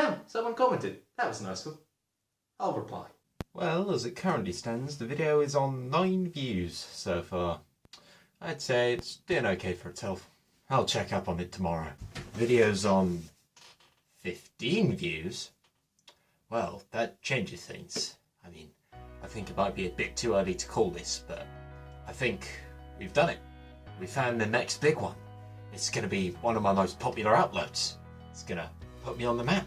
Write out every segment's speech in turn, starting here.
damn, someone commented. That was a nice one. I'll reply. Well, as it currently stands, the video is on 9 views so far. I'd say it's doing okay for itself. I'll check up on it tomorrow. Video's on 15 views? Well, that changes things. I mean, I think it might be a bit too early to call this, but I think we've done it. We found the next big one. It's gonna be one of my most popular uploads. It's gonna put me on the map.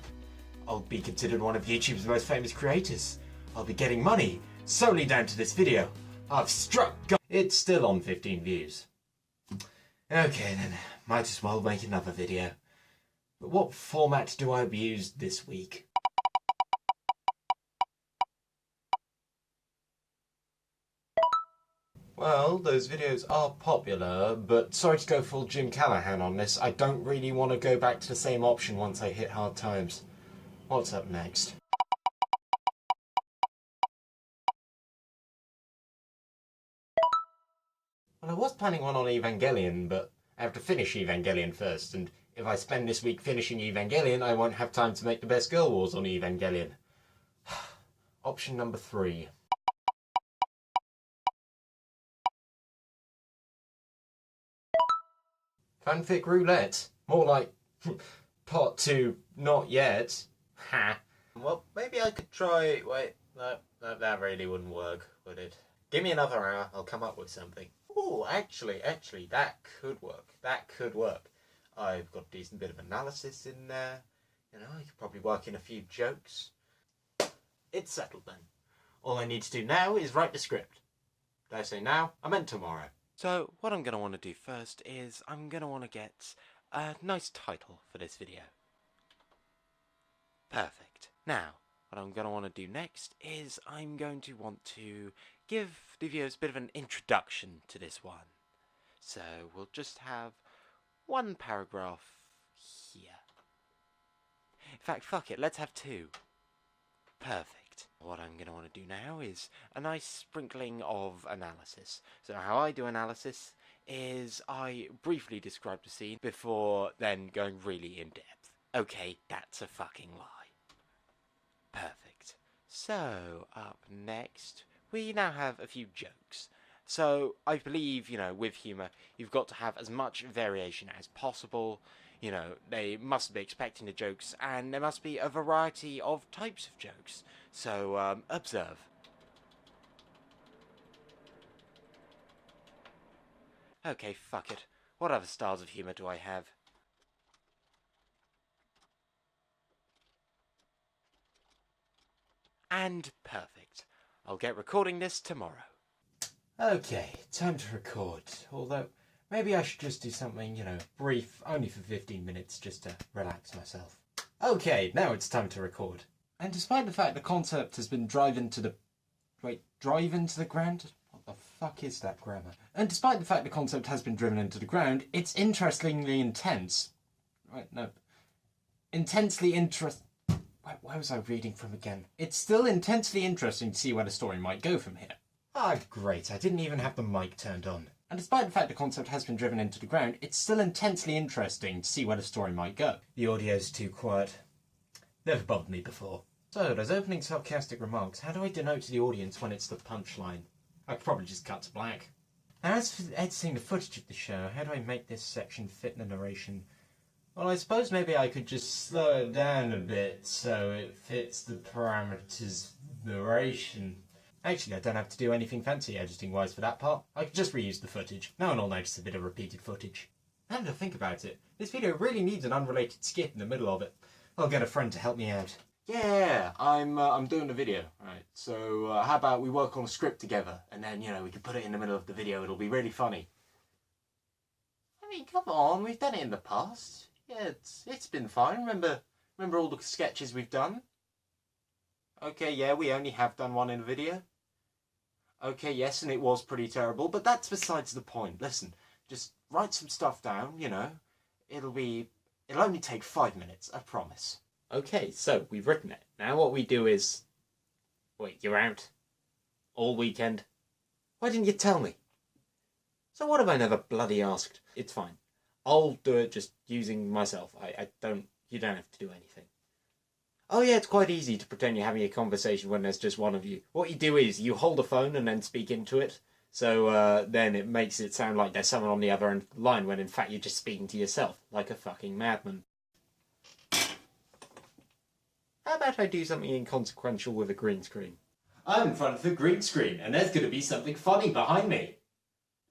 I'll be considered one of YouTube's most famous creators. I'll be getting money solely down to this video. I've struck gold. It's still on 15 views. Okay then, might as well make another video. But what format do I use this week? Well, those videos are popular, but sorry to go full Jim Callahan on this. I don't really want to go back to the same option once I hit hard times. What's up next? Well, I was planning one on Evangelion, but I have to finish Evangelion first, and if I spend this week finishing Evangelion, I won't have time to make the best Girl Wars on Evangelion. Option number 3. Fanfic roulette. More like part 2, not yet. Ha. Well, maybe I could try... Wait, no, that really wouldn't work, would it? Give me another hour, I'll come up with something. Oh, actually, that could work. That could work. I've got a decent bit of analysis in there. You know, I could probably work in a few jokes. It's settled then. All I need to do now is write the script. Did I say now? I meant tomorrow. So, what I'm going to want to do first is I'm going to want to get a nice title for this video. Perfect. Now, what I'm going to want to do next is I'm going to want to give the viewers a bit of an introduction to this one. So, we'll just have one paragraph here. In fact, fuck it, let's have 2. Perfect. What I'm going to want to do now is a nice sprinkling of analysis. So how I do analysis is I briefly describe the scene before then going really in depth. Okay, that's a fucking lie. Perfect. So, up next, we now have a few jokes. So, I believe, you know, with humour, you've got to have as much variation as possible. You know, they must be expecting the jokes, and there must be a variety of types of jokes. So, observe. Okay, fuck it. What other styles of humour do I have? And perfect. I'll get recording this tomorrow. Okay, time to record. Although, maybe I should just do something, you know, brief, only for 15 minutes, just to relax myself. Okay, now it's time to record. And despite the fact the concept has been drive into the ground? What the fuck is that grammar? And despite the fact the concept has been driven into the ground, it's interestingly intense. Right, no. Intensely where was I reading from again? It's still intensely interesting to see where the story might go from here. Ah, great, I didn't even have the mic turned on. And despite the fact the concept has been driven into the ground, it's still intensely interesting to see where the story might go. The audio's too quiet. Never bothered me before. So, those opening sarcastic remarks, how do I denote to the audience when it's the punchline? I could probably just cut to black. Now, as for editing the footage of the show, how do I make this section fit in the narration? Well, I suppose maybe I could just slow it down a bit so it fits the parameters of narration. Actually, I don't have to do anything fancy editing-wise for that part. I could just reuse the footage. No one will notice a bit of repeated footage. Now that I think about it, this video really needs an unrelated skit in the middle of it. I'll get a friend to help me out. Yeah, I'm doing a video, right? So how about we work on a script together, and then, you know, we can put it in the middle of the video. It'll be really funny. I mean, come on, we've done it in the past. Yeah, it's been fine. Remember all the sketches we've done? Okay, yeah, we only have done one in a video. Okay, yes, and it was pretty terrible, but that's besides the point. Listen, just write some stuff down, you know. It'll only take 5 minutes, I promise. Okay, so we've written it. Now what we do is... Wait, you're out? All weekend? Why didn't you tell me? So what have I never bloody asked? It's fine. I'll do it just using myself. You don't have to do anything. Oh yeah, it's quite easy to pretend you're having a conversation when there's just one of you. What you do is you hold a phone and then speak into it. So then it makes it sound like there's someone on the other end of the line when in fact you're just speaking to yourself, like a fucking madman. How about I do something inconsequential with a green screen? I'm in front of the green screen and there's going to be something funny behind me.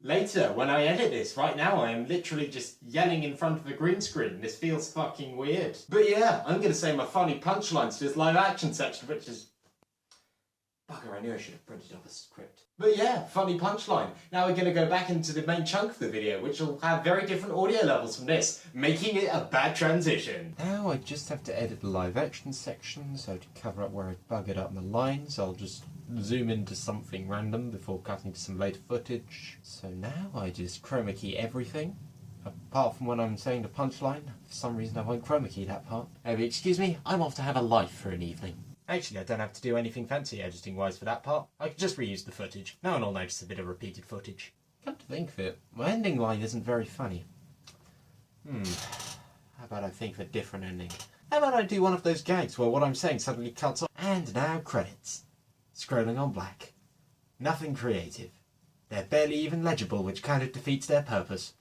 Later, when I edit this, right now I am literally just yelling in front of a green screen. This feels fucking weird. But yeah, I'm going to say my funny punchlines to this live action section, which is... Bugger, I knew I should have printed off a script. But yeah, funny punchline. Now we're going to go back into the main chunk of the video, which will have very different audio levels from this, making it a bad transition. Now I just have to edit the live action section, so to cover up where I buggered up my lines, I'll just zoom into something random before cutting to some later footage. So now I just chroma key everything, apart from when I'm saying the punchline. For some reason I won't chroma key that part. Excuse me, I'm off to have a life for an evening. Actually, I don't have to do anything fancy editing-wise for that part. I could just reuse the footage. No one will notice a bit of repeated footage. Come to think of it, my ending line isn't very funny. How about I think of a different ending? How about I do one of those gags where what I'm saying suddenly cuts off? And now credits. Scrolling on black. Nothing creative. They're barely even legible, which kind of defeats their purpose.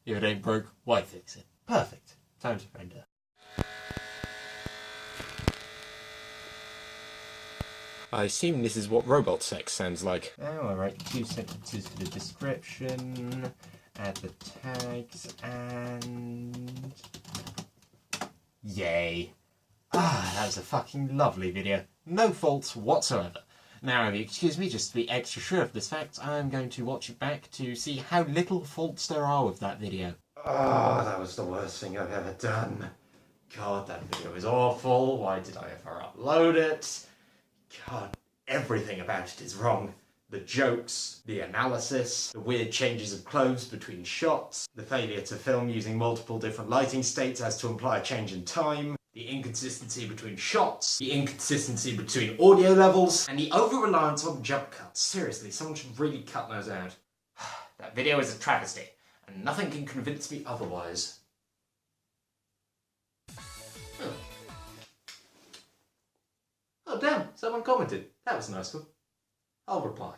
If it ain't broke, why fix it? Perfect. Time to render. I assume this is what robot sex sounds like. Now I write 2 sentences for the description, add the tags, and... Yay. That was a fucking lovely video. No faults whatsoever. Now, if you excuse me, just to be extra sure of this fact, I'm going to watch it back to see how little faults there are with that video. Oh, that was the worst thing I've ever done. God, that video is awful. Why did I ever upload it? God, everything about it is wrong. The jokes, the analysis, the weird changes of clothes between shots, the failure to film using multiple different lighting states as to imply a change in time, the inconsistency between shots, the inconsistency between audio levels, and the over-reliance on jump cuts. Seriously, someone should really cut those out. That video is a travesty, and nothing can convince me otherwise. Oh damn, someone commented. That was a nice one. I'll reply.